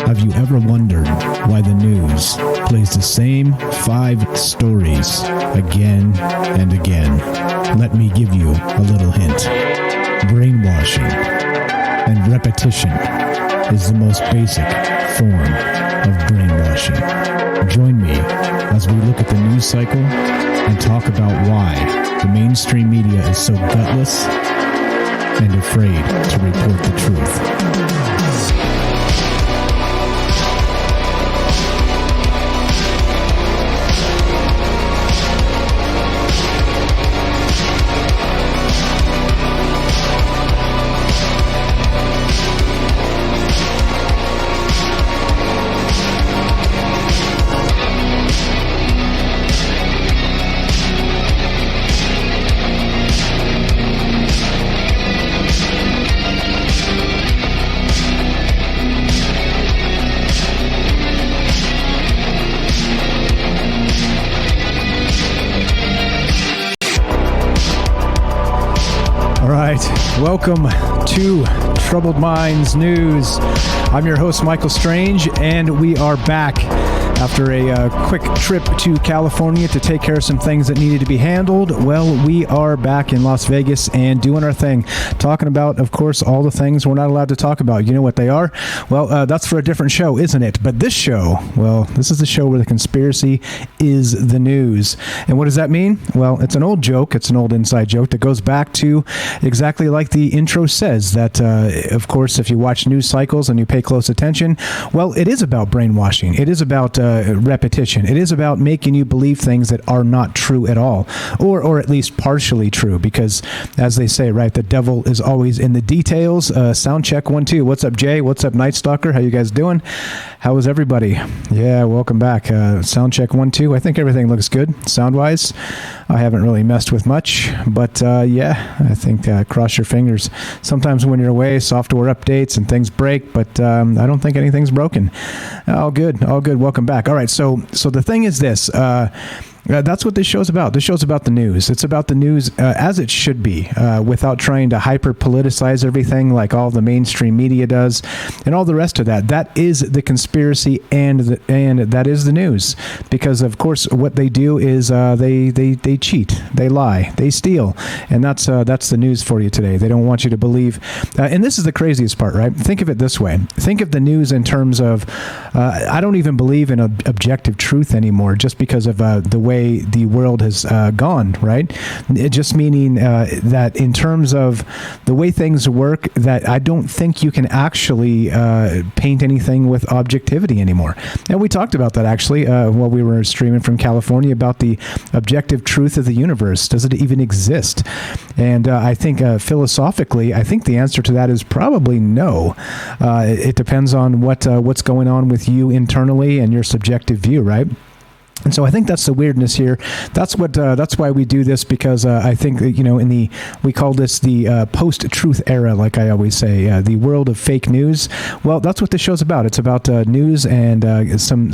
Have you ever wondered why the news plays the same 5 stories again and again? Let me give you a little hint. Brainwashing and repetition is the most basic form of brainwashing. Join me as we look at the news cycle and talk about why the mainstream media is so gutless and afraid to report the truth. Welcome to Troubled Minds News. I'm your host, Michael Strange, and we are back after a quick trip to California to take care of some things that needed to be handled. Well, we are back in Las Vegas and doing our thing, talking about, of course, all the things we're not allowed to talk about. You know what they are? Well, that's for a different show, isn't it? But this show, well, this is the show where the conspiracy is the news. And what does that mean? Well, it's an old joke. It's an old inside joke that goes back to exactly like the intro says, that, of course, if you watch news cycles and you pay close attention, well, it is about brainwashing. It is about repetition. It is about making you believe things that are not true at all, or at least partially true, because as they say, right, the devil is always in the details. Sound check 1 2. What's up, Jay? What's up, Night Stalker? How you guys doing? How is everybody? Yeah, welcome back. Sound check 1 2. I think everything looks good sound wise. I haven't really messed with much, but yeah, I think cross your fingers. Sometimes when you're away, software updates and things break, but I don't think anything's broken. All good. Welcome back. All right, so the thing is this. That's what this show's about. This show's about the news. It's about the news as it should be, without trying to hyper-politicize everything like all the mainstream media does and all the rest of that. That is the conspiracy and that is the news. Because, of course, what they do is they cheat, they lie, they steal. And that's the news for you today. They don't want you to believe. And this is the craziest part, right? Think of it this way. Think of the news in terms of, I don't even believe in objective truth anymore just because of the way the world has gone, right? It just meaning that in terms of the way things work, that I don't think you can actually paint anything with objectivity anymore. And we talked about that actually while we were streaming from California about the objective truth of the universe. Does it even exist? And I think philosophically, I think the answer to that is probably no. It depends on what's going on with you internally and your subjective view, right? And so I think that's the weirdness here. That's why we do this, because I think that, we call this the post-truth era, like I always say, the world of fake news. Well, that's what this show's about. It's about news and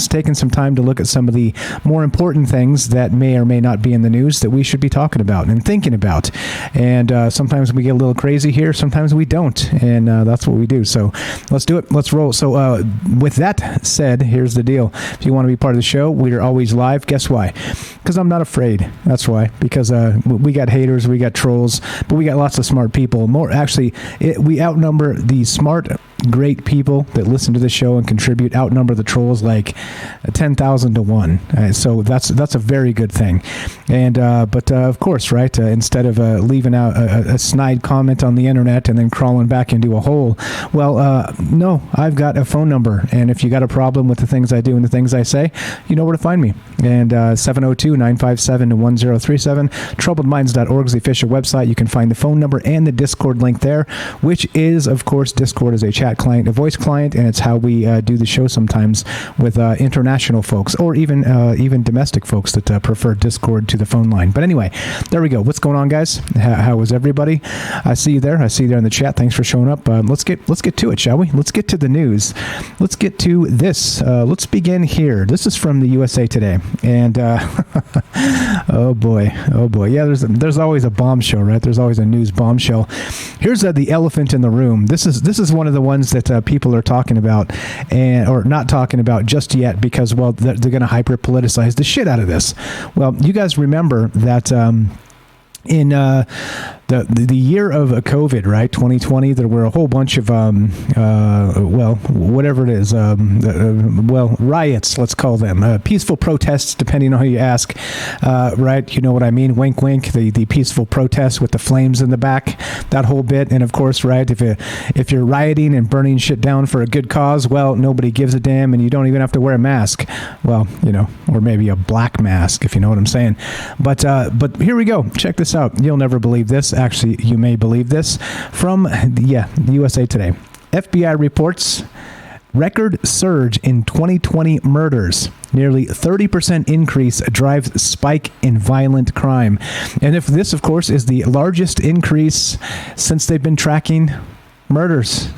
taking some time to look at some of the more important things that may or may not be in the news that we should be talking about and thinking about. And sometimes we get a little crazy here, sometimes we don't, and that's what we do. So let's do it. Let's roll. So with that said, here's the deal. If you want to be part of the show, we are always live. Guess why? Because I'm not afraid. That's why. Because we got haters, we got trolls, but we got lots of smart people. We outnumber the smart, great people that listen to the show and contribute, outnumber the trolls like 10,000 to 1. So that's a very good thing. And but of course, right? Instead of leaving out a snide comment on the internet and then crawling back into a hole, well, no, I've got a phone number, and if you got a problem with the things I do and the things I say, you know where to find me. And 702-957-1037. Troubledminds.org is the official website. You can find the phone number and the Discord link there, which is, of course, Discord is a chat client, a voice client, and it's how we do the show sometimes with international folks or even domestic folks that prefer Discord to the phone line. But anyway, there we go. What's going on, guys? How is everybody? I see you there. I see you there in the chat. Thanks for showing up. Let's get to it, shall we? Let's get to the news. Let's get to this. Let's begin here. This is from the USA Today. And oh boy, yeah. There's always a bombshell, right? There's always a news bombshell. Here's the elephant in the room. This is one of the ones ones that people are talking about or not talking about just yet because, well, they're going to hyper politicize the shit out of this. Well, you guys remember that in the year of COVID, right, 2020, there were a whole bunch of, whatever it is, riots, let's call them, peaceful protests, depending on who you ask, right? You know what I mean? Wink, wink, the peaceful protests with the flames in the back, that whole bit. And of course, right, if you're rioting and burning shit down for a good cause, well, nobody gives a damn, and you don't even have to wear a mask. Well, or maybe a black mask, if you know what I'm saying. But here we go. Check this out. You'll never believe this. Actually, you may believe this from, USA Today. FBI reports record surge in 2020 murders. Nearly 30% increase drives spike in violent crime. And if this, of course, is the largest increase since they've been tracking murders.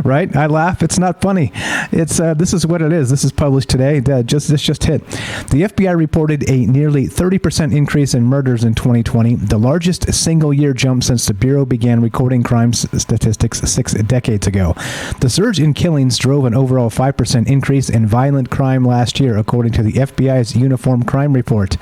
Right? I laugh. It's not funny. It's this is what it is. This is published today. This just hit. The FBI reported a nearly 30% increase in murders in 2020, the largest single-year jump since the Bureau began recording crime statistics 6 decades ago. The surge in killings drove an overall 5% increase in violent crime last year, according to the FBI's Uniform Crime Report.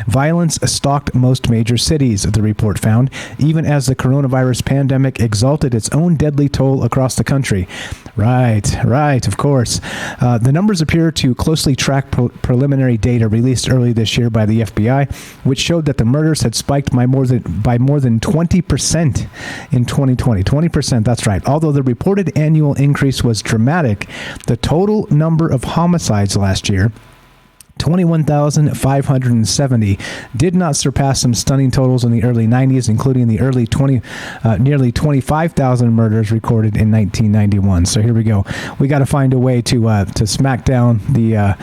Violence stalked most major cities, the report found, even as the coronavirus pandemic exalted its own deadly toll across the country. Right, of course. The numbers appear to closely track preliminary data released early this year by the FBI, which showed that the murders had spiked by more than 20% in 2020. 20%, that's right. Although the reported annual increase was dramatic, the total number of homicides last year, 21,570, did not surpass some stunning totals in the early 90s, including the nearly 25,000 murders recorded in 1991. So here we go. We got to find a way to smack down the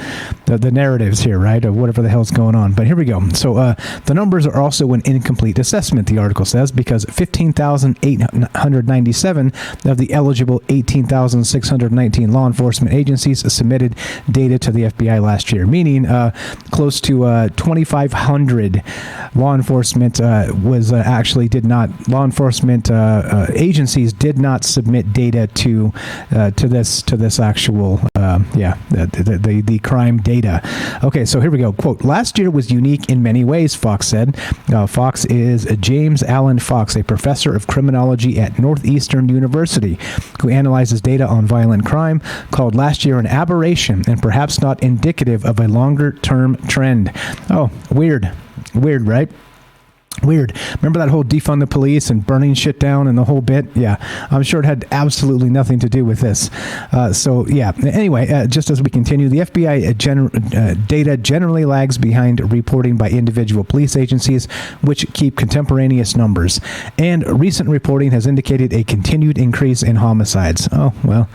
narratives here, right, of whatever the hell's going on. But here we go. So the numbers are also an incomplete assessment, the article says, because 15,897 of the eligible 18,619 law enforcement agencies submitted data to the FBI last year, meaning close to 2,500 law enforcement agencies did not submit data to this actual the crime data. Okay, so here we go. Quote, last year was unique in many ways, Fox said. Fox is James Allen Fox, a professor of criminology at Northeastern University, who analyzes data on violent crime, called last year an aberration and perhaps not indicative of a longer-term trend. Oh, weird, right? Weird. Remember that whole defund the police and burning shit down and the whole bit? Yeah, I'm sure it had absolutely nothing to do with this. Anyway, just as we continue, the FBI data generally lags behind reporting by individual police agencies, which keep contemporaneous numbers. And recent reporting has indicated a continued increase in homicides. Oh, well,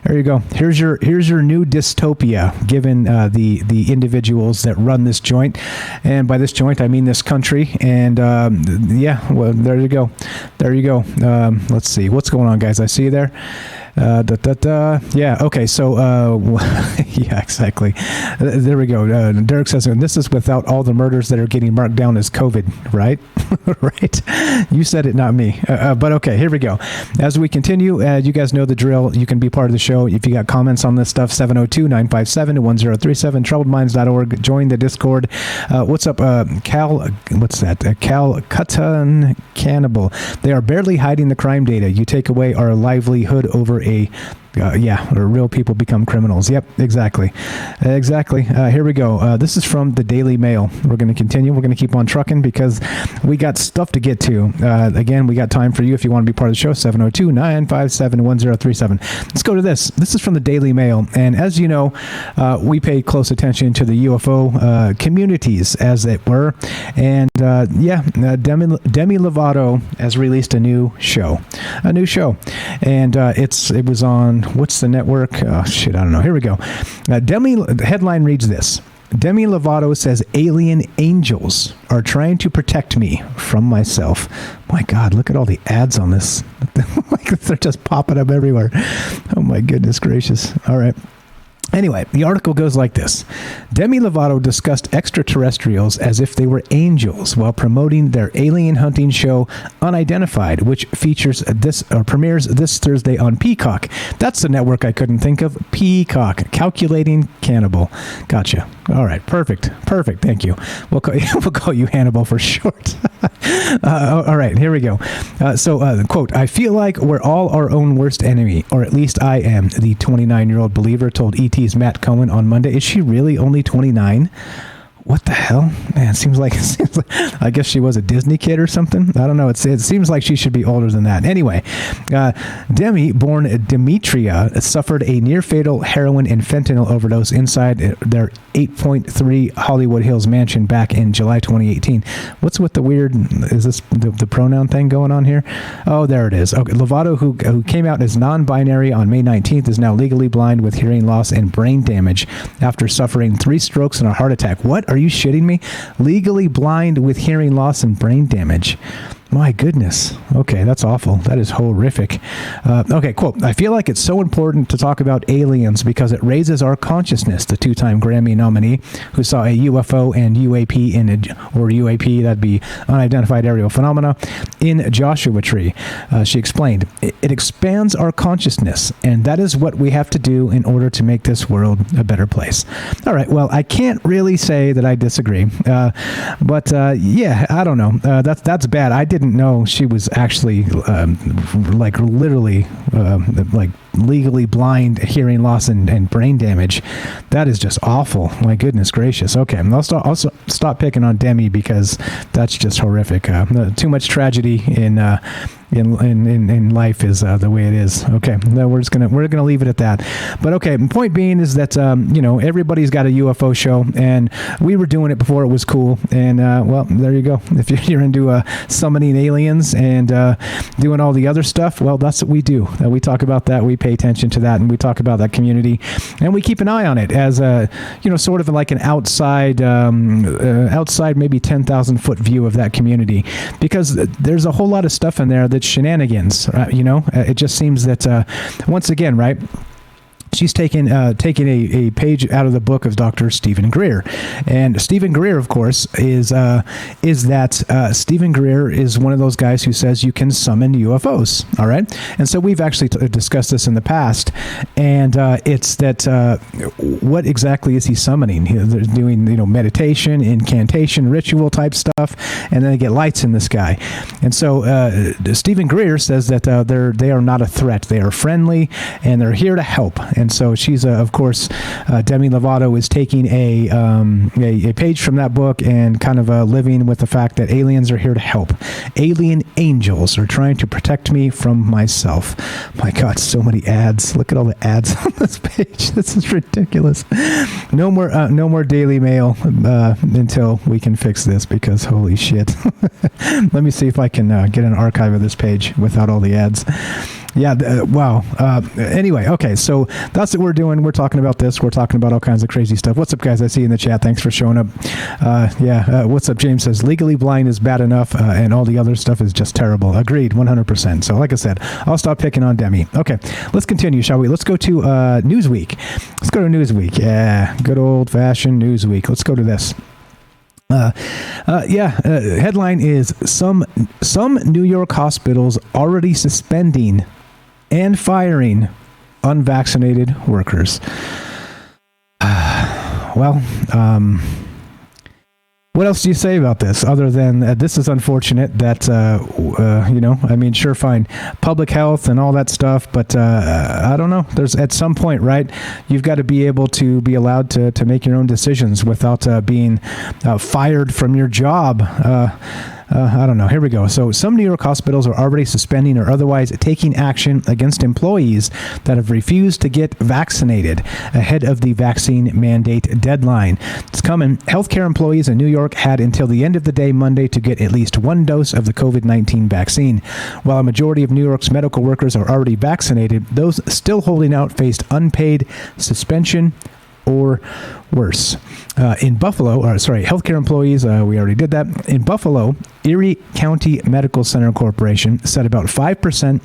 there you go. Here's your new dystopia, given the individuals that run this joint. And by this joint, I mean this country. And well, there you go. Let's see what's going on, guys. I see you there. Yeah. Okay. So, yeah, exactly. There we go. Derek says, and this is without all the murders that are getting marked down as COVID, right? Right. You said it, not me. But okay, here we go. As we continue, you guys know the drill. You can be part of the show. If you got comments on this stuff, 702-957-1037, troubledminds.org. Join the Discord. What's up, Cal? What's that? Calcutta Cannibal. They are barely hiding the crime data. You take away our livelihood over real people become criminals. Yep, exactly. Here we go. This is from the Daily Mail. We're going to continue. We're going to keep on trucking because we got stuff to get to. Again, we got time for you if you want to be part of the show. 702-957-1037. Let's go to this. This is from the Daily Mail. And as you know, we pay close attention to the UFO communities, as it were. And Demi Lovato has released a new show. And it was on, what's the network? Oh, shit, I don't know. Here we go. The headline reads this. Demi Lovato says alien angels are trying to protect me from myself. My God, look at all the ads on this. Like, they're just popping up everywhere. Oh, my goodness gracious. All right. Anyway, the article goes like this. Demi Lovato discussed extraterrestrials as if they were angels while promoting their alien hunting show Unidentified, which premieres this Thursday on Peacock. That's the network I couldn't think of. Peacock. Calculating Cannibal. Gotcha. All right. Perfect. Thank you. We'll call you Hannibal for short. All right. Here we go. Quote, I feel like we're all our own worst enemy, or at least I am, the 29-year-old believer told ET's Matt Cohen on Monday. Is she really only 29? What the hell? Man, it seems like I guess she was a Disney kid or something. I don't know. It seems like she should be older than that. Anyway, Demi, born Demetria, suffered a near-fatal heroin and fentanyl overdose inside their 8.3 Hollywood Hills mansion back in July 2018. What's with the weird, is this the pronoun thing going on here? Oh, there it is. Okay, Lovato, who came out as non-binary on May 19th, is now legally blind with hearing loss and brain damage after suffering 3 strokes and a heart attack. What? Are you shitting me? Legally blind with hearing loss and brain damage. My goodness. Okay, that's awful. That is horrific. Okay, quote, I feel like it's so important to talk about aliens because it raises our consciousness, the 2-time Grammy nominee who saw a UFO and UAP, that'd be unidentified aerial phenomena, in Joshua Tree. She explained, it expands our consciousness, and that is what we have to do in order to make this world a better place. All right, well, I can't really say that I disagree, but yeah, I don't know. That's bad. I didn't know she was actually literally legally blind, hearing loss and brain damage. That is just awful. My goodness gracious. Okay, I'll stop picking on Demi because that's just horrific. Too much tragedy in life is the way it is. Okay, no, we're gonna leave it at that. But okay, the point being is that everybody's got a UFO show, and we were doing it before it was cool. And well, there you go. If you're into summoning aliens and doing all the other stuff, well, that's what we do. We talk about that. We pay attention to that, and we talk about that community, and we keep an eye on it as sort of like an outside maybe 10,000 foot view of that community, because there's a whole lot of stuff in there that's shenanigans. It just seems that once again, right, she's taken a page out of the book of Dr. Stephen Greer, and Stephen Greer, of course, is Stephen Greer is one of those guys who says you can summon UFOs. All right, and so we've actually discussed this in the past, and it's that what exactly is he summoning? They're doing meditation, incantation, ritual type stuff, and then they get lights in the sky. And so Stephen Greer says that they are not a threat. They are friendly, and they're here to help. And so she's, of course, Demi Lovato is taking a page from that book and kind of living with the fact that aliens are here to help. Alien angels are trying to protect me from myself. My God, so many ads. Look at all the ads on this page. This is ridiculous. No more Daily Mail until we can fix this, because holy shit. Let me see if I can get an archive of this page without all the ads. Yeah, wow. Anyway, okay, so that's what we're doing. We're talking about this. We're talking about all kinds of crazy stuff. What's up, guys? I see you in the chat. Thanks for showing up. What's up? James says, legally blind is bad enough, and all the other stuff is just terrible. Agreed, 100%. So like I said, I'll stop picking on Demi. Okay, let's continue, shall we? Let's go to Newsweek. Let's go to Newsweek. Yeah, good old-fashioned Newsweek. Let's go to this. Headline is some New York hospitals already suspending and firing unvaccinated workers. What else do you say about this other than this is unfortunate that, sure, fine, public health and all that stuff, but I don't know. There's at some point, right, you've got to be able to be allowed to make your own decisions without being fired from your job. I don't know. Here we go. So some New York hospitals are already suspending or otherwise taking action against employees that have refused to get vaccinated ahead of the vaccine mandate deadline. It's coming. Healthcare employees in New York had until the end of the day Monday to get at least one dose of the COVID-19 vaccine. While a majority of New York's medical workers are already vaccinated, those still holding out faced unpaid suspension or worse. In Buffalo, healthcare employees, we already did that. In Buffalo, Erie County Medical Center Corporation said about 5%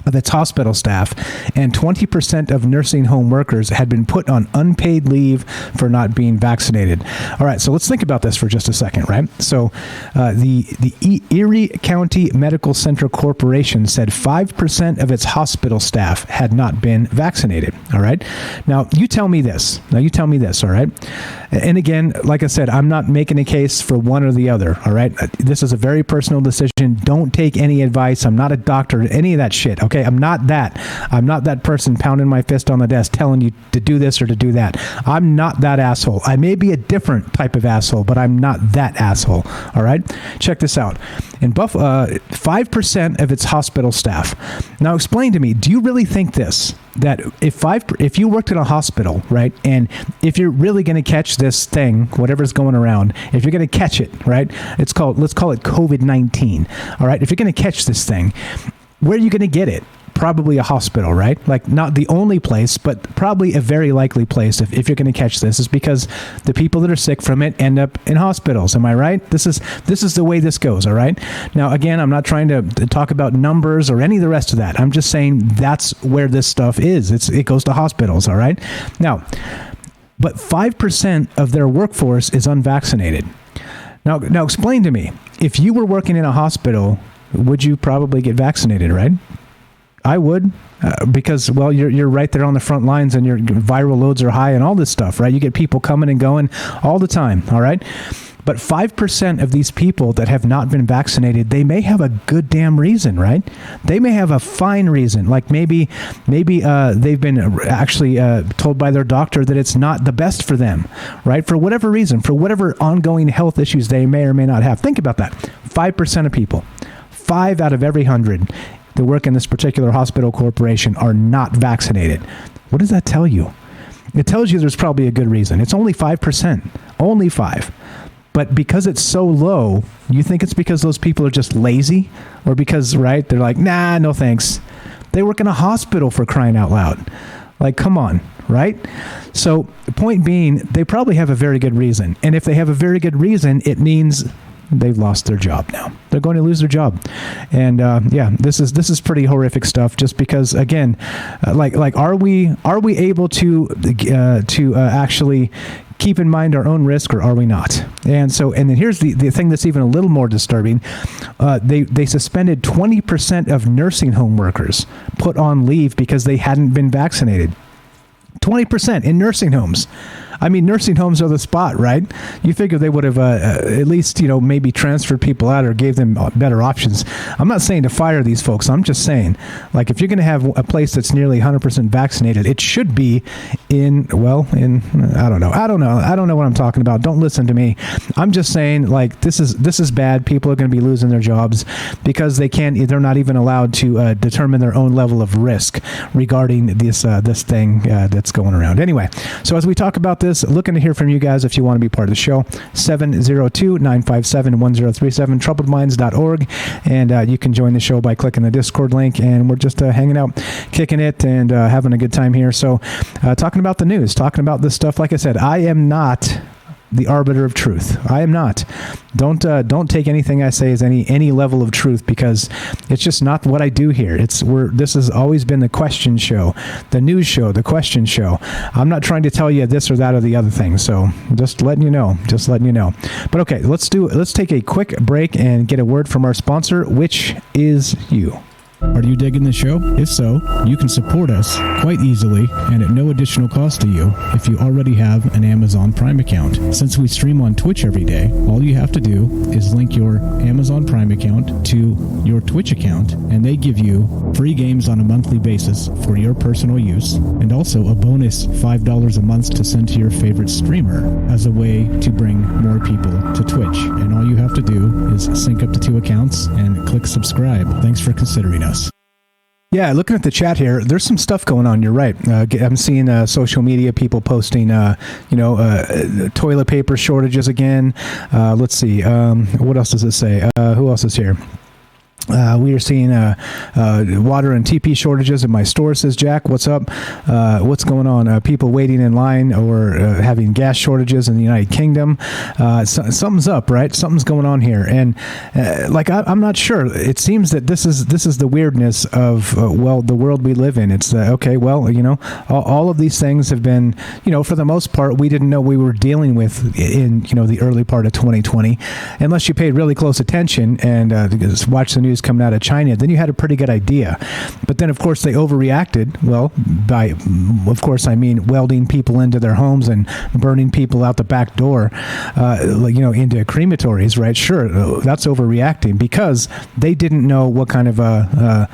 of its hospital staff, and 20% of nursing home workers had been put on unpaid leave for not being vaccinated. All right, so let's think about this for just a second, right? So the Erie County Medical Center Corporation said 5% of its hospital staff had not been vaccinated. All right. Now, you tell me this. All right. And again, like I said, I'm not making a case for one or the other. All right. This is a very personal decision. Don't take any advice. I'm not a doctor, any of that shit. Okay. I'm not that person pounding my fist on the desk telling you to do this or to do that. I'm not that asshole. I may be a different type of asshole, but I'm not that asshole. All right. Check this out. In 5% of its hospital staff. Now, explain to me, do you really think this? That if you worked in a hospital, right, and if you're really going to catch this thing, whatever's going around, if you're going to catch it, right, let's call it COVID-19, all right, if you're going to catch this thing, where are you going to get it? Probably a hospital, right? Like, not the only place, but probably a very likely place if you're going to catch this, is because the people that are sick from it end up in hospitals. Am I right? This is the way this goes, all right? Now, again, I'm not trying to talk about numbers or any of the rest of that. I'm just saying that's where this stuff is. It goes to hospitals, all right? Now, but 5% of their workforce is unvaccinated. Now explain to me, if you were working in a hospital, would you probably get vaccinated, right? I would, because, well, you're right there on the front lines and your viral loads are high and all this stuff, right? You get people coming and going all the time, all right? But 5% of these people that have not been vaccinated, they may have a good damn reason, right? They may have a fine reason. Like maybe they've been actually told by their doctor that it's not the best for them, right? For whatever reason, for whatever ongoing health issues they may or may not have. Think about that. 5% of people, 5 out of every 100 that work in this particular hospital corporation are not vaccinated. What does that tell you? It tells you there's probably a good reason. It's only 5%, only 5. But because it's so low, you think it's because those people are just lazy, or because, right, they're like, nah, no thanks. They work in a hospital, for crying out loud. Like, come on, right? So the point being, they probably have a very good reason. And if they have a very good reason, it means they've lost their job now. They're going to lose their job. And this is pretty horrific stuff, just because, again, are we able to actually keep in mind our own risk, or are we not? And then here's the thing that's even a little more disturbing. They suspended 20% of nursing home workers put on leave because they hadn't been vaccinated. 20% in nursing homes. I mean, nursing homes are the spot, right? You figure they would have at least, maybe transferred people out or gave them better options. I'm not saying to fire these folks. I'm just saying, like, if you're going to have a place that's nearly 100% vaccinated, it should be I don't know what I'm talking about. Don't listen to me. I'm just saying, like, this is bad. People are going to be losing their jobs because they're not even allowed to determine their own level of risk regarding this thing that's going around. Anyway, so as we talk about this, looking to hear from you guys if you want to be part of the show. 702-957-1037, troubledminds.org, and you can join the show by clicking the Discord link, and we're just hanging out, kicking it, and having a good time here. So talking about the news, talking about this stuff. Like I said, I am not the arbiter of truth. I am not. Don't take anything I say as any level of truth, because it's just not what I do here. This has always been the question show, the news show, the question show. I'm not trying to tell you this or that or the other thing. So just letting you know. But okay, let's take a quick break and get a word from our sponsor, which is you. Are you digging the show? If so, you can support us quite easily and at no additional cost to you if you already have an Amazon Prime account. Since we stream on Twitch every day, all you have to do is link your Amazon Prime account to your Twitch account, and they give you free games on a monthly basis for your personal use, and also a bonus $5 a month to send to your favorite streamer as a way to bring more people to Twitch. And all you have to do is sync up to 2 accounts and click subscribe. Thanks for considering us. Yeah, looking at the chat here, there's some stuff going on. You're right. I'm seeing social media people posting, toilet paper shortages again. Let's see. What else does it say? Who else is here? We are seeing water and TP shortages in my store, says Jack. What's up? What's going on? People waiting in line or having gas shortages in the United Kingdom. Something's up, right? Something's going on here. And I'm not sure. It seems that this is the weirdness of, the world we live in. It's, all of these things have been, for the most part, we didn't know we were dealing with in, the early part of 2020, unless you paid really close attention and watch the news coming out of China, then you had a pretty good idea. But then, of course, they overreacted. Well, I mean welding people into their homes and burning people out the back door, into crematories, right? Sure, that's overreacting because they didn't know what kind of a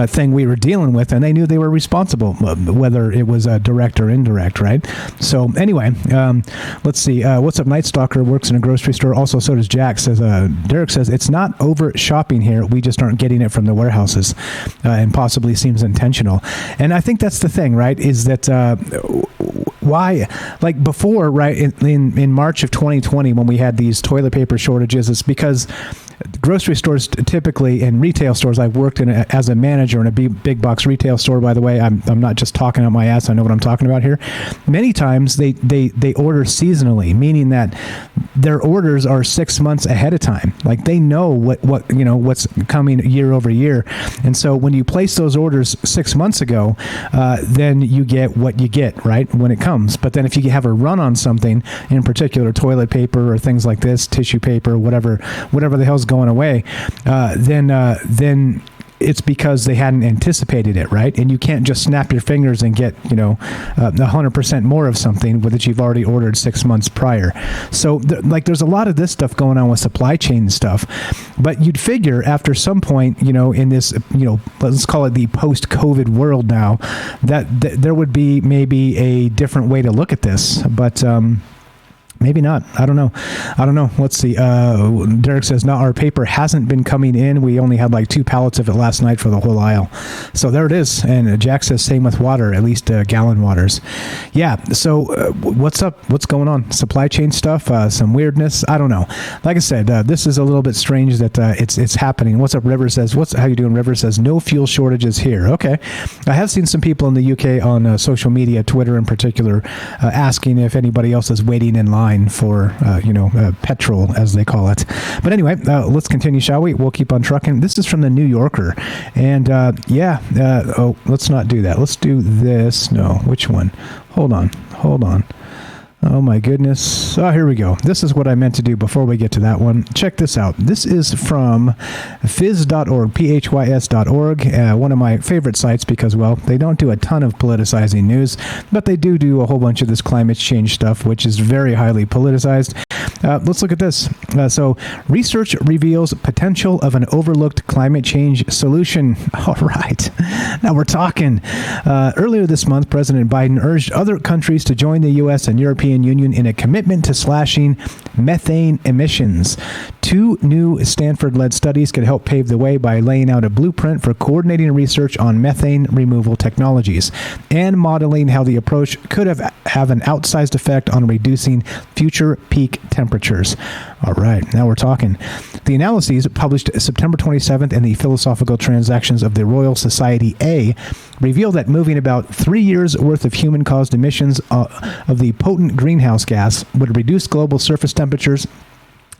thing we were dealing with, and they knew they were responsible, whether it was direct or indirect, right? So anyway, let's see. What's up, Night Stalker? Works in a grocery store. Also, so does Jack. Says Derek says it's not over shopping here. We just aren't getting it from the warehouses, and possibly seems intentional. And I think that's the thing, right? Is that why, like before, right, in March of 2020, when we had these toilet paper shortages, it's because grocery stores typically, and retail stores, I've worked in as a manager in a big box retail store, by the way. I'm not just talking out my ass. I know what I'm talking about here. Many times they order seasonally, meaning that their orders are 6 months ahead of time. Like they know what's coming year over year. And so when you place those orders 6 months ago, then you get what you get, right, when it comes. But then if you have a run on something, in particular toilet paper or things like this, tissue paper, whatever the hell's going away, then it's because they hadn't anticipated it, right? And you can't just snap your fingers and get 100% more of something that you've already ordered 6 months prior. So there's a lot of this stuff going on with supply chain stuff. But you'd figure after some point, in this, let's call it the post-COVID world now, that there would be maybe a different way to look at this. But maybe not. I don't know. Let's see. Derek says, no, our paper hasn't been coming in. We only had like 2 pallets of it last night for the whole aisle. So there it is. And Jack says, same with water, at least gallon waters. Yeah. So what's up? What's going on? Supply chain stuff, some weirdness. I don't know. Like I said, this is a little bit strange that it's happening. What's up? River says, how you doing? River says, no fuel shortages here. Okay. I have seen some people in the UK on social media, Twitter in particular, asking if anybody else is waiting in line for petrol, as they call it. But anyway, let's continue, shall we? We'll keep on trucking. This is from the New Yorker, and let's not do that. Let's do this. No, which one? Hold on. Oh my goodness. Oh, here we go. This is what I meant to do before we get to that one. Check this out. This is from phys.org, phys.org, one of my favorite sites because, well, they don't do a ton of politicizing news, but they do a whole bunch of this climate change stuff, which is very highly politicized. Let's look at this. So, research reveals potential of an overlooked climate change solution. All right. Now we're talking. Earlier this month, President Biden urged other countries to join the U.S. and European Union in a commitment to slashing methane emissions. 2 new Stanford-led studies could help pave the way by laying out a blueprint for coordinating research on methane removal technologies and modeling how the approach could have an outsized effect on reducing future peak temperatures. All right, now we're talking. The analyses published September 27th in the Philosophical Transactions of the Royal Society A reveal that moving about 3 years' worth of human-caused emissions of the potent greenhouse gas would reduce global surface temperatures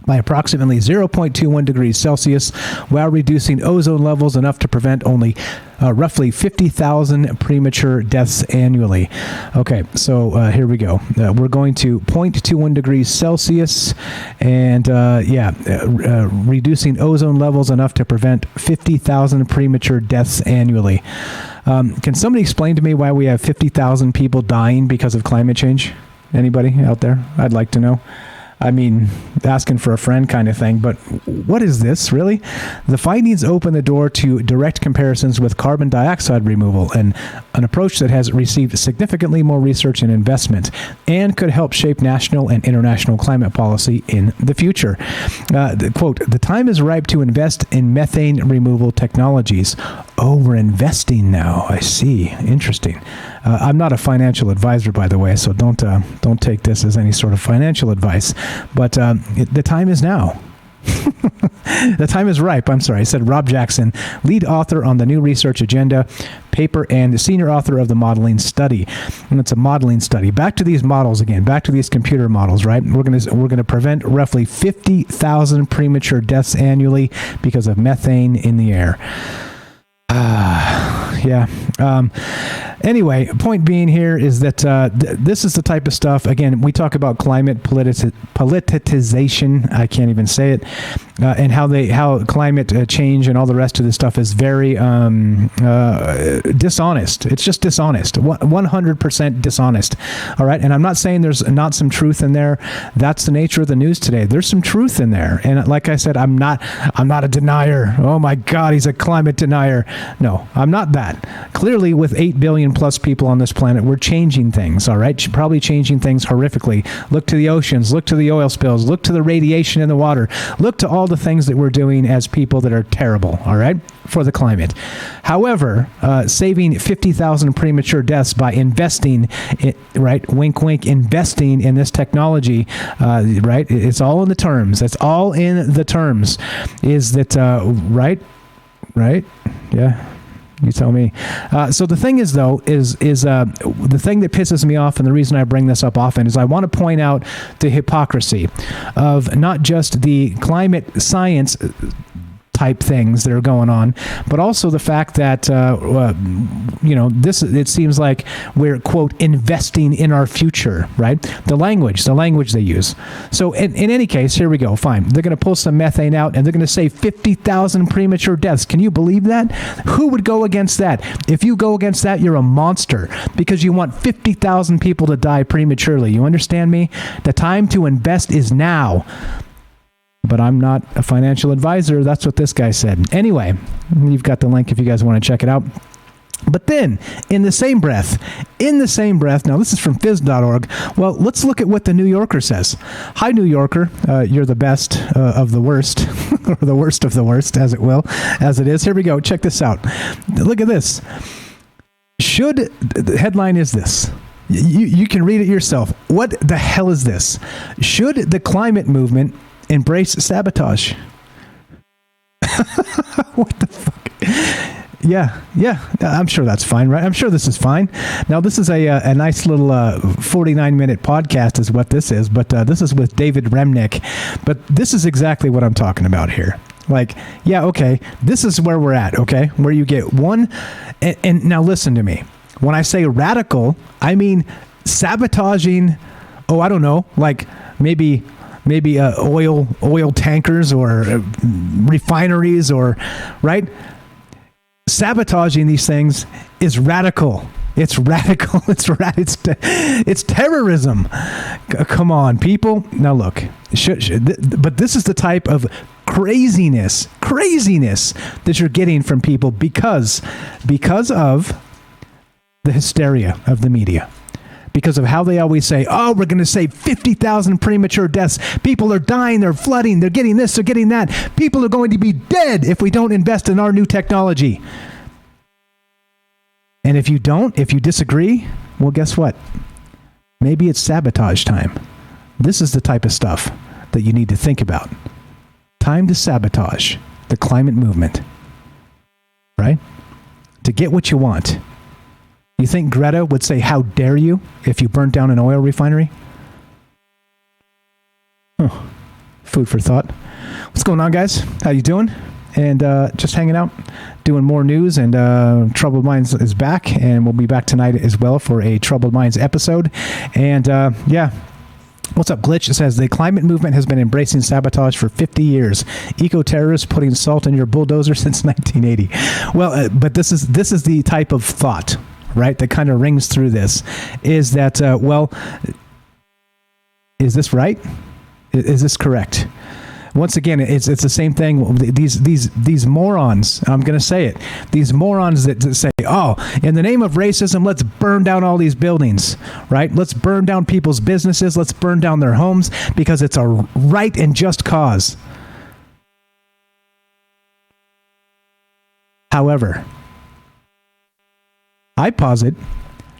by approximately 0.21 degrees Celsius, while reducing ozone levels enough to prevent only roughly 50,000 premature deaths annually. Okay, so here we go. We're going to 0.21 degrees Celsius and, reducing ozone levels enough to prevent 50,000 premature deaths annually. Can somebody explain to me why we have 50,000 people dying because of climate change? Anybody out there? I'd like to know. I mean, asking for a friend kind of thing, but what is this, really? The findings open the door to direct comparisons with carbon dioxide removal, and an approach that has received significantly more research and investment and could help shape national and international climate policy in the future. Quote, the time is ripe to invest in methane removal technologies. Oh, we're investing now. I see. Interesting. I'm not a financial advisor, by the way, so don't take this as any sort of financial advice. But the time is now. The time is ripe. I'm sorry. I said Rob Jackson, lead author on the new research agenda paper and senior author of the modeling study. And it's a modeling study. Back to these models again. Back to these computer models, right? We're going to prevent roughly 50,000 premature deaths annually because of methane in the air. Yeah. Anyway, point being here is that this is the type of stuff, again, we talk about climate politicization, I can't even say it, and how climate change and all the rest of this stuff is very dishonest. It's just dishonest, 100% dishonest. All right, and I'm not saying there's not some truth in there. That's the nature of the news today. There's some truth in there, and like I said, I'm not a denier. Oh my God, he's a climate denier. No, I'm not that. Clearly, with 8 billion plus people on this planet, we're changing things, all right? Probably changing things horrifically. Look to the oceans, look to the oil spills, look to the radiation in the water, look to all the things that we're doing as people that are terrible, all right, for the climate. However, saving 50,000 premature deaths by investing, right, wink, wink, investing in this technology, right, it's all in the terms. That's all in the terms. Is that, right? Yeah. You tell me. So the thing is, though, is the thing that pisses me off, and the reason I bring this up often, is I want to point out the hypocrisy of not just the climate science type things that are going on, but also the fact that this, it seems like we're, quote, investing in our future, right? The language they use. So in any case, here we go. Fine, they're going to pull some methane out, and they're going to save 50,000 premature deaths. Can you believe that? Who would go against that? If you go against that, you're a monster, because you want 50,000 people to die prematurely. You understand me? The time to invest is now. But I'm not a financial advisor. That's what this guy said. Anyway, you've got the link if you guys want to check it out. But then, in the same breath, now this is from phys.org. Well, let's look at what the New Yorker says. Hi, New Yorker. You're the best of the worst, or the worst of the worst, as it is. Here we go. Check this out. Look at this. The headline is this. You can read it yourself. What the hell is this? Should the climate movement embrace sabotage? What the fuck? Yeah, I'm sure that's fine, right? I'm sure this is fine. Now, this is a nice little 49-minute podcast is what this is, but this is with David Remnick. But this is exactly what I'm talking about here. Like, yeah, okay, this is where we're at, okay? Where you get one, and now listen to me. When I say radical, I mean sabotaging, I don't know, like maybe oil tankers or refineries, or right? Sabotaging these things is radical. It's radical. It's terrorism. Come on, people. Now look, but this is the type of craziness that you're getting from people because of the hysteria of the media. Because of how they always say, we're going to save 50,000 premature deaths. People are dying, they're flooding, they're getting this, they're getting that. People are going to be dead if we don't invest in our new technology. And if you disagree, well, guess what? Maybe it's sabotage time. This is the type of stuff that you need to think about. Time to sabotage the climate movement, right? To get what you want. You think Greta would say, "How dare you," if you burnt down an oil refinery? Oh, food for thought. What's going on, guys? How you doing? And just hanging out, doing more news. And Troubled Minds is back, and we'll be back tonight as well for a Troubled Minds episode. And yeah. What's up, Glitch? It says, the climate movement has been embracing sabotage for 50 years. Eco-terrorists putting salt in your bulldozer since 1980. Well, but this is the type of thought, right, that kind of rings through this, is that, is this right? Is this correct? Once again, it's the same thing. These morons, I'm going to say it, these morons that say, in the name of racism, let's burn down all these buildings, right? Let's burn down people's businesses. Let's burn down their homes because it's a right and just cause. However, I posit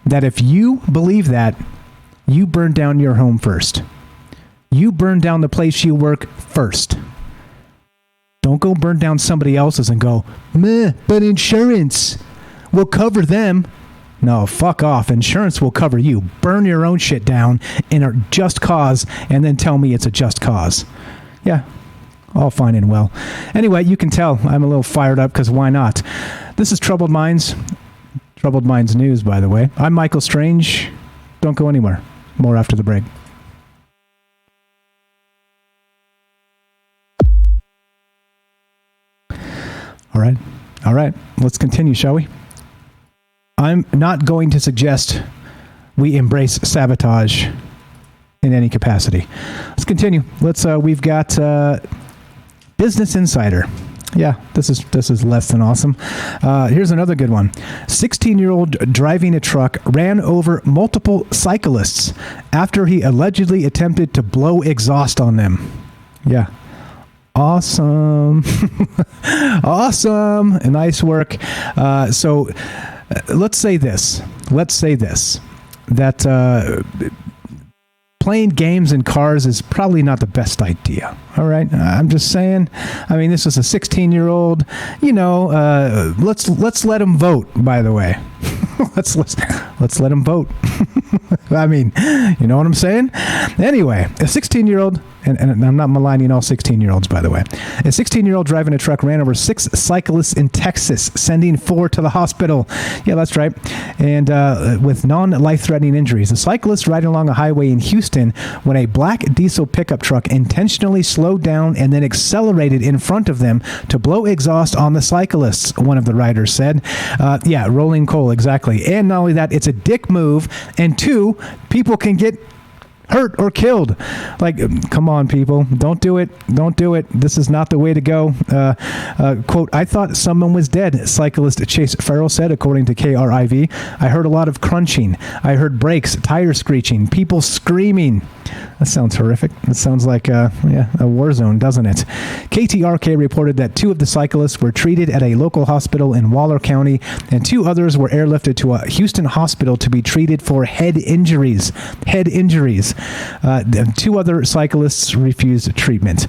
that if you believe that, you burn down your home first. You burn down the place you work first. Don't go burn down somebody else's and go, meh, but insurance will cover them. No, fuck off. Insurance will cover you. Burn your own shit down in a just cause and then tell me it's a just cause. Yeah, all fine and well. Anyway, you can tell I'm a little fired up because why not? This is Troubled Minds. Troubled Minds News, by the way. I'm Michael Strange. Don't go anywhere. More after the break. All right. Let's continue, shall we? I'm not going to suggest we embrace sabotage in any capacity. Let's continue. We've got Business Insider. Yeah, this is less than awesome. Here's another good one. 16-year-old driving a truck ran over multiple cyclists after he allegedly attempted to blow exhaust on them. Yeah. Awesome. Awesome. Nice work. So let's say this, that playing games in cars is probably not the best idea. All right. I'm just saying, I mean, this is a 16-year-old, let's let him vote, by the way. let's let him vote. I mean, you know what I'm saying? Anyway, a 16-year-old, and I'm not maligning all 16-year-olds, by the way. A 16-year-old driving a truck ran over 6 cyclists in Texas, sending 4 to the hospital. Yeah, that's right. And with non-life-threatening injuries. The cyclist riding along a highway in Houston when a black diesel pickup truck intentionally slowed down and then accelerated in front of them to blow exhaust on the cyclists, one of the riders said. Yeah, rolling coal, exactly. And not only that, it's a dick move. And 2, people can get hurt or killed. Like, come on, people. Don't do it. Don't do it. This is not the way to go. Quote, I thought someone was dead, cyclist Chase Farrell said, according to KRIV. I heard a lot of crunching. I heard brakes, tires screeching, people screaming. That sounds horrific. It sounds like a war zone, doesn't it? KTRK reported that 2 of the cyclists were treated at a local hospital in Waller County, and 2 others were airlifted to a Houston hospital to be treated for head injuries. 2 other cyclists refused treatment.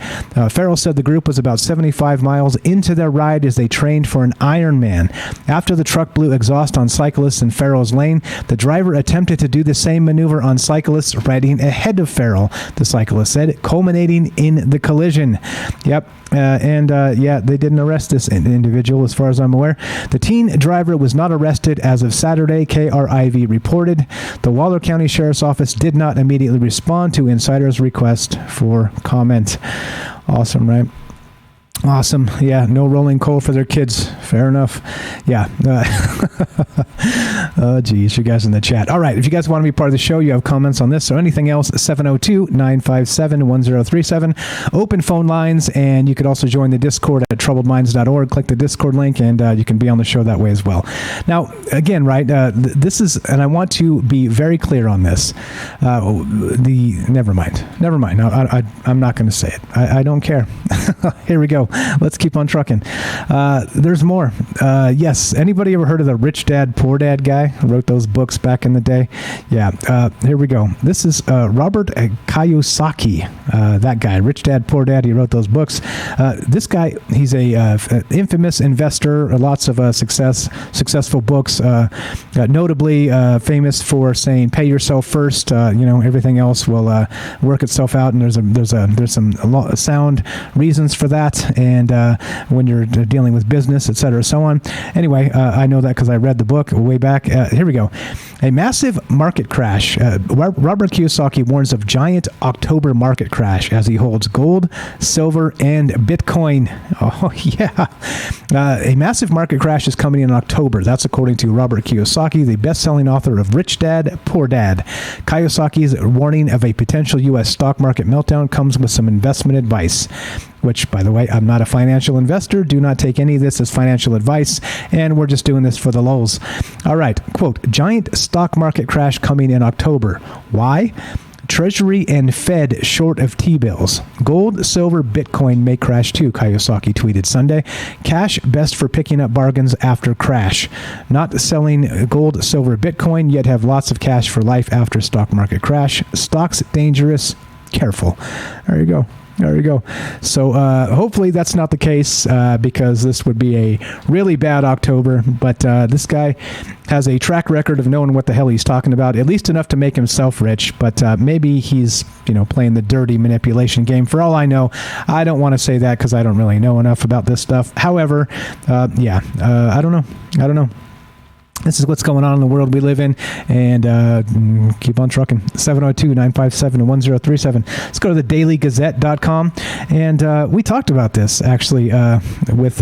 Farrell said the group was about 75 miles into their ride as they trained for an Ironman. After the truck blew exhaust on cyclists in Farrell's lane, the driver attempted to do the same maneuver on cyclists riding ahead of Farrell, the cyclist said, culminating in the collision. Yep. They didn't arrest this individual as far as I'm aware. The teen driver was not arrested as of Saturday, KRIV reported. The Waller County Sheriff's Office did not immediately respond to Insider's request for comment. Awesome, right? Awesome. Yeah, no rolling coal for their kids. Fair enough. Yeah. Oh, geez, you guys in the chat. All right, if you guys want to be part of the show, you have comments on this or anything else, 702-957-1037. Open phone lines, and you could also join the Discord at troubledminds.org. Click the Discord link, and you can be on the show that way as well. Now, again, right, this is, and I want to be very clear on this. Never mind. No, I'm not going to say it. I don't care. Here we go. Let's keep on trucking. There's more. Yes. Anybody ever heard of the Rich Dad, Poor Dad guy who wrote those books back in the day? Yeah. Here we go. This is Robert Kiyosaki. That guy, Rich Dad, Poor Dad. He wrote those books. This guy, he's a infamous investor. Lots of successful books. Notably famous for saying, "Pay yourself first. Everything else will work itself out." And there's some sound reasons for that. And when you're dealing with business, et cetera, so on. Anyway, I know that because I read the book way back. Here we go. A massive market crash. Robert Kiyosaki warns of giant October market crash as he holds gold, silver, and Bitcoin. Oh, yeah. A massive market crash is coming in October. That's according to Robert Kiyosaki, the best-selling author of Rich Dad, Poor Dad. Kiyosaki's warning of a potential U.S. stock market meltdown comes with some investment advice, which, by the way, I'm not a financial investor. Do not take any of this as financial advice, and we're just doing this for the lulz. All right, quote, giant stock market crash coming in October. Why? Treasury and Fed short of T-bills. Gold, silver, Bitcoin may crash too, Kiyosaki tweeted Sunday. Cash best for picking up bargains after crash. Not selling gold, silver, Bitcoin, yet have lots of cash for life after stock market crash. Stocks dangerous. Careful. There you go. There you go. So hopefully that's not the case because this would be a really bad October. But this guy has a track record of knowing what the hell he's talking about, at least enough to make himself rich. But maybe he's, playing the dirty manipulation game. For all I know, I don't want to say that because I don't really know enough about this stuff. However, I don't know. This is what's going on in the world we live in, and keep on trucking. 702-957-1037. Let's go to thedailygazette.com, and we talked about this, actually, with,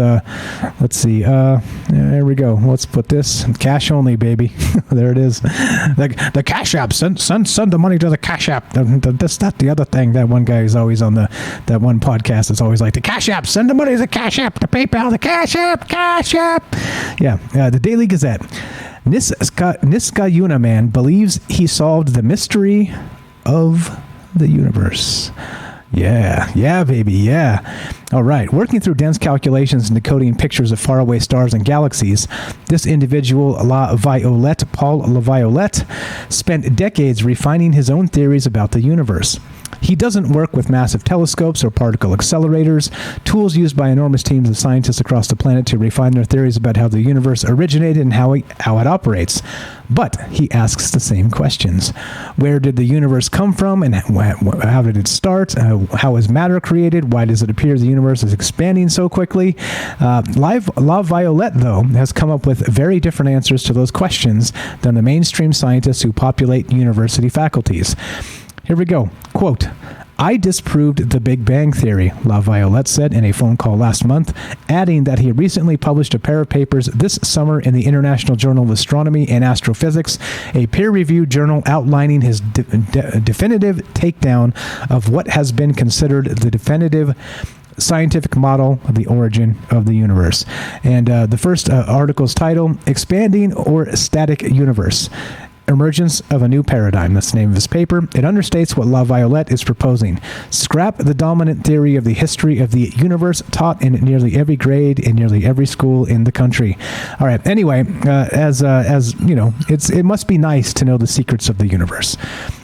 let's see, there we go. Let's put this, cash only, baby. There it is. The Cash App, send the money to the Cash App. This, that, the other thing. That one guy is always on that one podcast. It's always like, the Cash App, send the money to the Cash App, the PayPal, the Cash App. Yeah, the Daily Gazette. Niskayuna man believes he solved the mystery of the universe. Yeah, baby, yeah. All right. Working through dense calculations and decoding pictures of faraway stars and galaxies, this individual, Paul LaViolette, spent decades refining his own theories about the universe. He doesn't work with massive telescopes or particle accelerators, tools used by enormous teams of scientists across the planet to refine their theories about how the universe originated and how it operates. But he asks the same questions. Where did the universe come from, and how did it start? How is matter created? Why does it appear the universe is expanding so quickly? LaViolette, though, has come up with very different answers to those questions than the mainstream scientists who populate university faculties. Here we go. Quote, I disproved the Big Bang Theory, LaViolette said in a phone call last month, adding that he recently published a pair of papers this summer in the International Journal of Astronomy and Astrophysics, a peer-reviewed journal outlining his definitive takedown of what has been considered the definitive scientific model of the origin of the universe. And the first article's title, Expanding or Static Universe. Emergence of a New Paradigm. That's the name of his paper. It understates what LaViolette is proposing. Scrap the dominant theory of the history of the universe taught in nearly every grade in nearly every school in the country. All right. Anyway, as you know, it must be nice to know the secrets of the universe.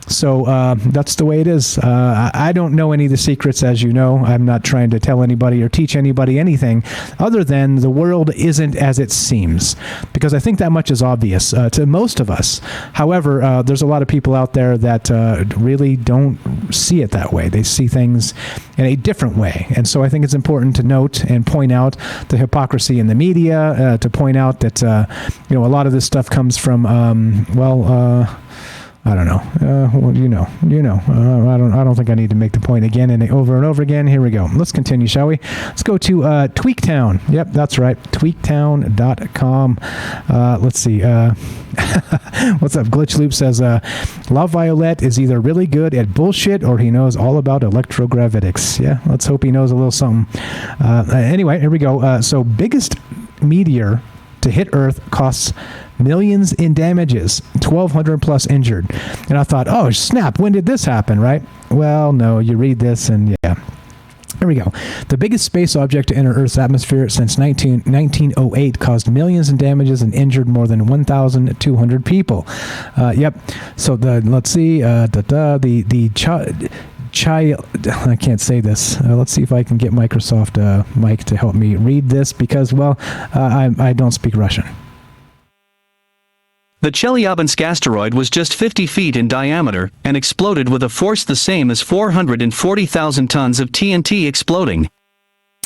So that's the way it is. I don't know any of the secrets, as you know. I'm not trying to tell anybody or teach anybody anything other than the world isn't as it seems, because I think that much is obvious to most of us. However, there's a lot of people out there that really don't see it that way. They see things in a different way. And so I think it's important to note and point out the hypocrisy in the media, to point out that, a lot of this stuff comes from, I don't know. I don't think I need to make the point again and over and over again. Here we go. Let's continue, shall we? Let's go to Tweaktown. Yep, that's right. Tweaktown.com. Let's see. What's up? Glitch Loop says, LaViolette is either really good at bullshit or he knows all about electrogravitics. Yeah, let's hope he knows a little something. Anyway, here we go. So biggest meteor to hit Earth costs millions in damages, 1,200 plus injured. And I thought, oh, snap, when did this happen, right? Well, no, you read this and yeah. Here we go. The biggest space object to enter Earth's atmosphere since 1908 caused millions in damages and injured more than 1,200 people. Yep. So let's see. I can't say this. Let's see if I can get Microsoft Mike to help me read this because, I don't speak Russian. The Chelyabinsk asteroid was just 50 feet in diameter and exploded with a force the same as 440,000 tons of TNT exploding.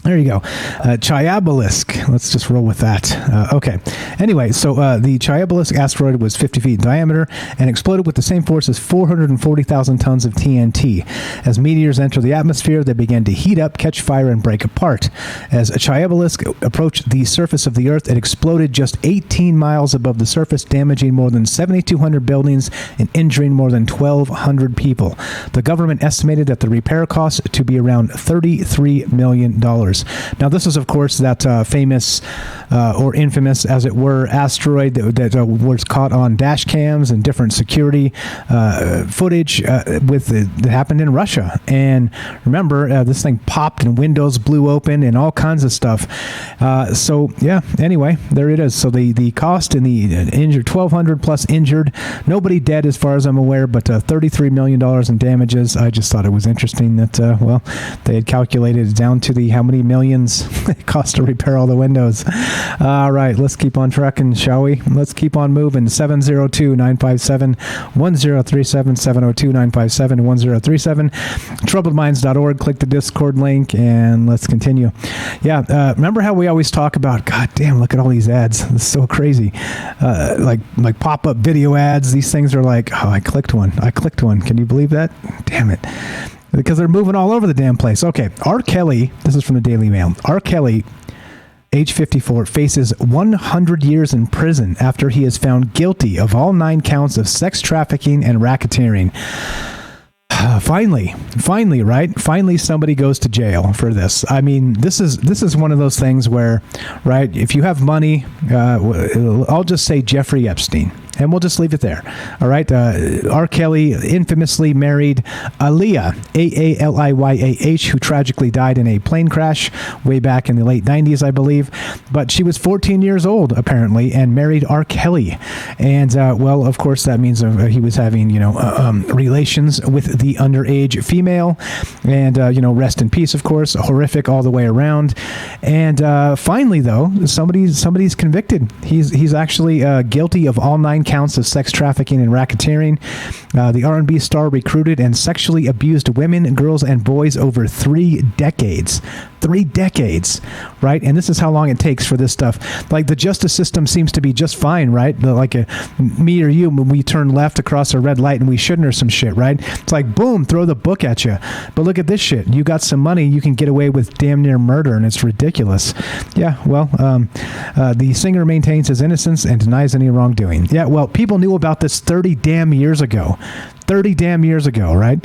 There you go. Chelyabinsk. Let's just roll with that. Okay. Anyway, so the Chelyabinsk asteroid was 50 feet in diameter and exploded with the same force as 440,000 tons of TNT. As meteors enter the atmosphere, they began to heat up, catch fire, and break apart. As Chelyabinsk approached the surface of the Earth, it exploded just 18 miles above the surface, damaging more than 7,200 buildings and injuring more than 1,200 people. The government estimated that the repair costs to be around $33 million. Now, this is, of course, that famous or infamous, as it were, asteroid that was caught on dash cams and different security footage that happened in Russia. And remember, this thing popped and windows blew open and all kinds of stuff. So, yeah, anyway, there it is. So the cost and the injured, 1,200 plus injured, nobody dead as far as I'm aware, but $33 million in damages. I just thought it was interesting that, they had calculated it down to how many millions it cost to repair all the windows. All right, let's keep on trucking, shall we? Let's keep on moving. 702-957-1037, 702-957-1037, troubledminds.org. Click the Discord link, and let's continue. Yeah, remember how we always talk about, God damn, look at all these ads. It's so crazy. Like pop-up video ads. These things are like, oh, I clicked one. Can you believe that? Damn it. Because they're moving all over the damn place. Okay, R. Kelly, this is from the Daily Mail. R. Kelly, age 54, faces 100 years in prison after he is found guilty of all 9 counts of sex trafficking and racketeering. Finally, right? Finally, somebody goes to jail for this. I mean, this is one of those things where, right, if you have money, I'll just say Jeffrey Epstein. And we'll just leave it there. All right. R. Kelly infamously married Aaliyah, Aaliyaah, who tragically died in a plane crash way back in the late 90s, I believe. But she was 14 years old, apparently, and married R. Kelly. And, well, of course, that means he was having, relations with the underage female. And, rest in peace, of course. Horrific all the way around. And finally, though, somebody's convicted. He's actually guilty of all 9 counts of sex trafficking and racketeering. The R&B star recruited and sexually abused women, girls, and boys over 3 decades. 3 decades, right? And this is how long it takes for this stuff. Like, the justice system seems to be just fine, right? Like me or you, when we turn left across a red light and we shouldn't or some shit, right? It's like, boom, throw the book at you. But look at this shit. You got some money, you can get away with damn near murder, and it's ridiculous. Yeah, well, the singer maintains his innocence and denies any wrongdoing. Yeah, well, people knew about this 30 damn years ago. 30 damn years ago, right?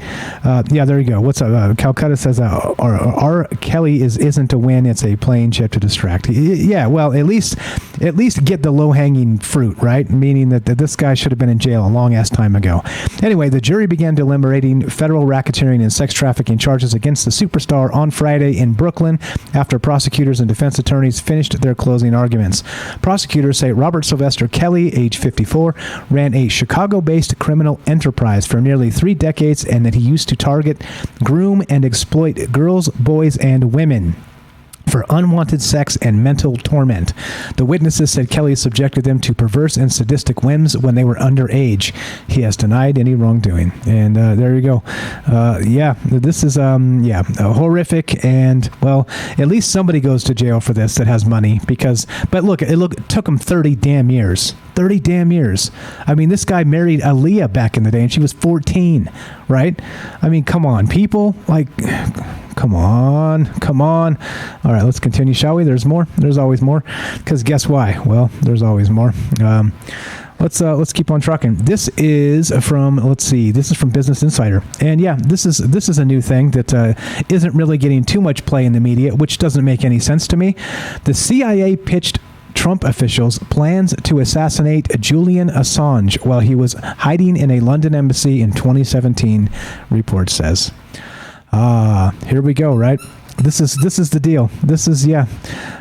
Yeah, there you go. What's up? Calcutta says R. Kelly isn't a win; it's a plain chip to distract. Yeah, well, at least get the low-hanging fruit, right? Meaning that this guy should have been in jail a long-ass time ago. Anyway, the jury began deliberating federal racketeering and sex trafficking charges against the superstar on Friday in Brooklyn after prosecutors and defense attorneys finished their closing arguments. Prosecutors say Robert Sylvester Kelly, age 54, ran a Chicago-based criminal enterprise for nearly 3 decades, and that he used to target, groom, and exploit girls, boys, and women for unwanted sex and mental torment. The witnesses said Kelly subjected them to perverse and sadistic whims when they were underage. He has denied any wrongdoing. And there you go. Yeah, this is horrific. And, well, at least somebody goes to jail for this that has money. But look, it took him 30 damn years. 30 damn years. I mean, this guy married Aaliyah back in the day, and she was 14, right? I mean, come on, people. Like, come on. All right, let's continue, shall we? There's more. There's always more. Because guess why? Well, there's always more. Let's keep on trucking. This is from Business Insider. And yeah, this is a new thing that isn't really getting too much play in the media, which doesn't make any sense to me. The CIA pitched Trump officials plans to assassinate Julian Assange while he was hiding in a London embassy in 2017, report says. Here we go, right? This is the deal.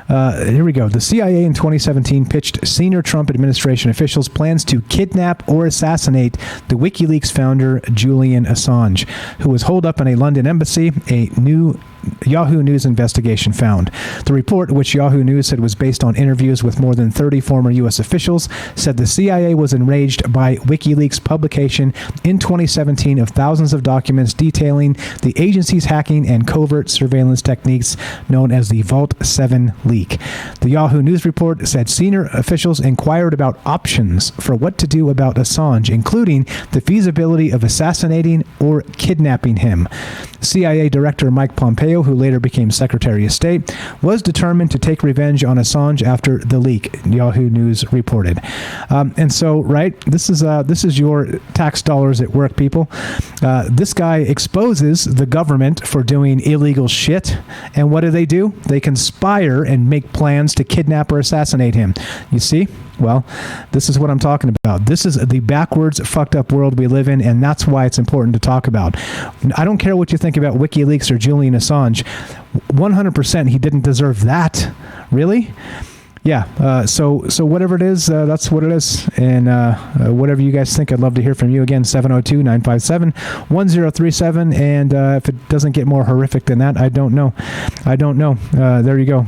Here we go. The CIA in 2017 pitched senior Trump administration officials plans to kidnap or assassinate the WikiLeaks founder Julian Assange, who was holed up in a London embassy, a new Yahoo News investigation found. The report, which Yahoo News said was based on interviews with more than 30 former U.S. officials, said the CIA was enraged by WikiLeaks' publication in 2017 of thousands of documents detailing the agency's hacking and covert surveillance techniques known as the Vault 7 leak. The Yahoo News report said senior officials inquired about options for what to do about Assange, including the feasibility of assassinating or kidnapping him. CIA Director Mike Pompeo, who later became Secretary of State, was determined to take revenge on Assange after the leak, Yahoo News reported. And so, right, this is your tax dollars at work, people. This guy exposes the government for doing illegal shit, and what do? They conspire and make plans to kidnap or assassinate him. You see? Well, this is what I'm talking about. This is the backwards, fucked up world we live in, and that's why it's important to talk about. I don't care what you think about WikiLeaks or Julian Assange. 100% he didn't deserve that. Really? Yeah. So whatever it is, that's what it is. And whatever you guys think, I'd love to hear from you. Again, 702-957-1037. And if it doesn't get more horrific than that, I don't know. There you go.